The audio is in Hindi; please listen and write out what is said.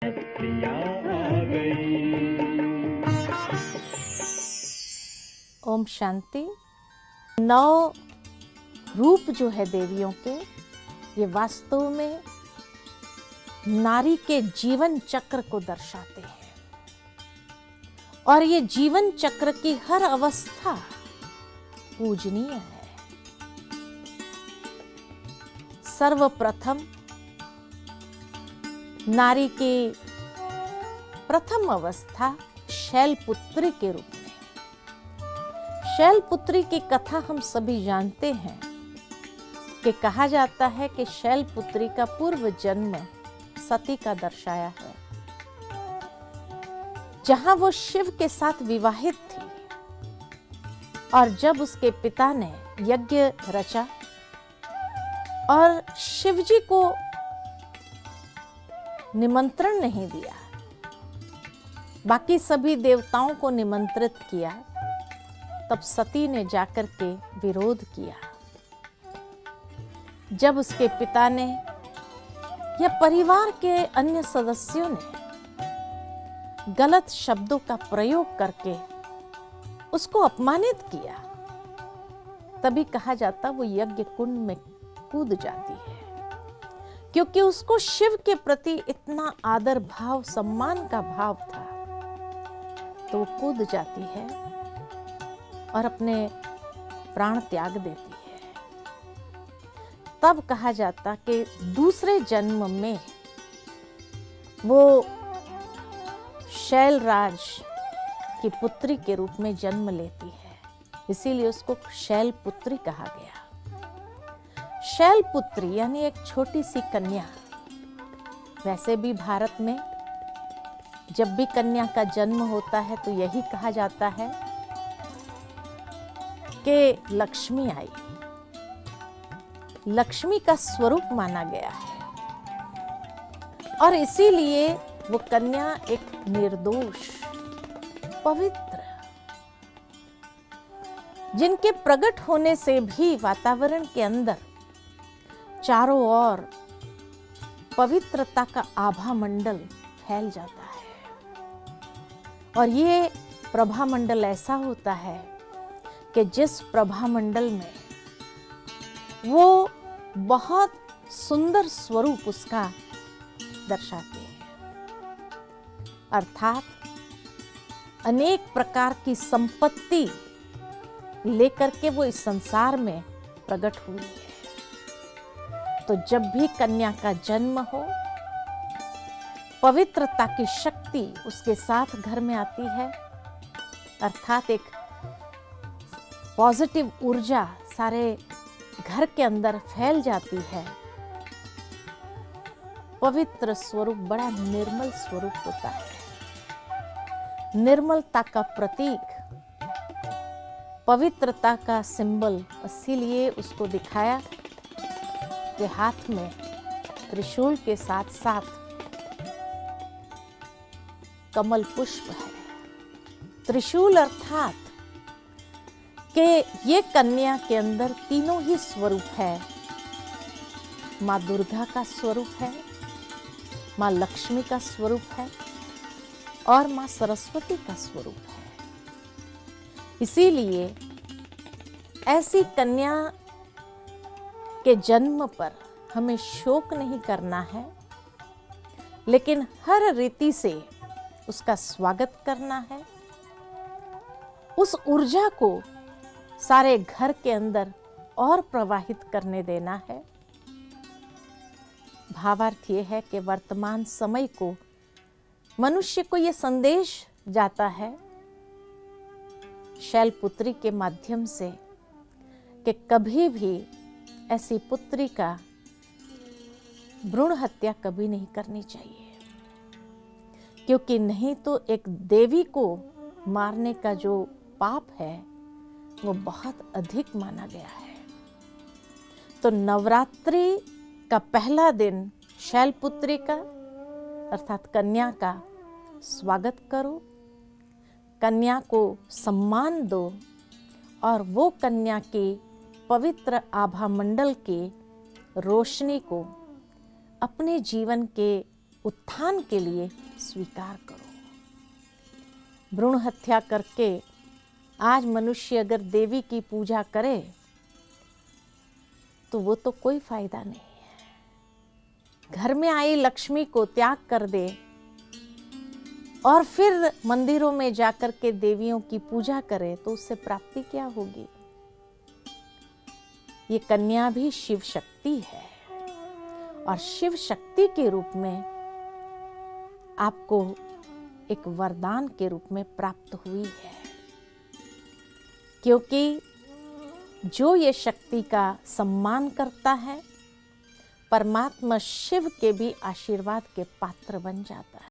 शक्तियाँ आ गई। ओम शांति। 9 रूप जो है देवियों के, ये वास्तव में नारी के जीवन चक्र को दर्शाते हैं और ये जीवन चक्र की हर अवस्था पूजनीय है। सर्वप्रथम नारी की प्रथम अवस्था शैलपुत्री के रूप में। शैलपुत्री की कथा हम सभी जानते हैं कि कहा जाता है कि शैलपुत्री का पूर्व जन्म सती का दर्शाया है, जहां वो शिव के साथ विवाहित थी और जब उसके पिता ने यज्ञ रचा और शिवजी को निमंत्रण नहीं दिया, बाकी सभी देवताओं को निमंत्रित किया, तब सती ने जाकर के विरोध किया। जब उसके पिता ने या परिवार के अन्य सदस्यों ने गलत शब्दों का प्रयोग करके उसको अपमानित किया, तभी कहा जाता वो यज्ञ कुंड में कूद जाती है, क्योंकि उसको शिव के प्रति इतना आदर भाव सम्मान का भाव था। तो वो कूद जाती है और अपने प्राण त्याग देती है। तब कहा जाता कि दूसरे जन्म में वो शैलराज की पुत्री के रूप में जन्म लेती है, इसीलिए उसको शैलपुत्री कहा गया। शैलपुत्री यानी एक छोटी सी कन्या। वैसे भी भारत में जब भी कन्या का जन्म होता है तो यही कहा जाता है कि लक्ष्मी आई, लक्ष्मी का स्वरूप माना गया है और इसीलिए वो कन्या एक निर्दोष, पवित्र, जिनके प्रकट होने से भी वातावरण के अंदर चारों ओर पवित्रता का आभा मंडल फैल जाता है। और ये प्रभा मंडल ऐसा होता है कि जिस प्रभा मंडल में वो बहुत सुंदर स्वरूप उसका दर्शाते हैं, अर्थात अनेक प्रकार की संपत्ति लेकर के वो इस संसार में प्रकट हुई है। तो जब भी कन्या का जन्म हो, पवित्रता की शक्ति उसके साथ घर में आती है, अर्थात एक पॉजिटिव ऊर्जा सारे घर के अंदर फैल जाती है। पवित्र स्वरूप बड़ा निर्मल स्वरूप होता है, निर्मलता का प्रतीक, पवित्रता का सिंबल। इसीलिए उसको दिखाया कि हाथ में त्रिशूल के साथ साथ कमल पुष्प है। त्रिशूल अर्थात कि ये कन्या के अंदर तीनों ही स्वरूप है। माँ दुर्गा का स्वरूप है, माँ लक्ष्मी का स्वरूप है और माँ सरस्वती का स्वरूप है। इसीलिए ऐसी कन्या के जन्म पर हमें शोक नहीं करना है, लेकिन हर रीति से उसका स्वागत करना है। उस ऊर्जा को सारे घर के अंदर और प्रवाहित करने देना है। भावार्थ ये है कि वर्तमान समय को मनुष्य को ये संदेश जाता है शैलपुत्री के माध्यम से कि कभी भी ऐसी पुत्री का भ्रूण हत्या कभी नहीं करनी चाहिए, क्योंकि नहीं तो एक देवी को मारने का जो पाप है वो बहुत अधिक माना गया है। तो नवरात्रि का पहला दिन शैलपुत्री का अर्थात कन्या का स्वागत करो, कन्या को सम्मान दो और वो कन्या की पवित्र आभा मंडल की रोशनी को अपने जीवन के उत्थान के लिए स्वीकार करो। भ्रूण हत्या करके आज मनुष्य अगर देवी की पूजा करे तो वो तो कोई फायदा नहीं है। घर में आई लक्ष्मी को त्याग कर दे और फिर मंदिरों में जाकर के देवियों की पूजा करे तो उससे प्राप्ति क्या होगी? ये कन्या भी शिव शक्ति है और शिव शक्ति के रूप में आपको एक वरदान के रूप में प्राप्त हुई है, क्योंकि जो ये शक्ति का सम्मान करता है परमात्मा शिव के भी आशीर्वाद के पात्र बन जाता है।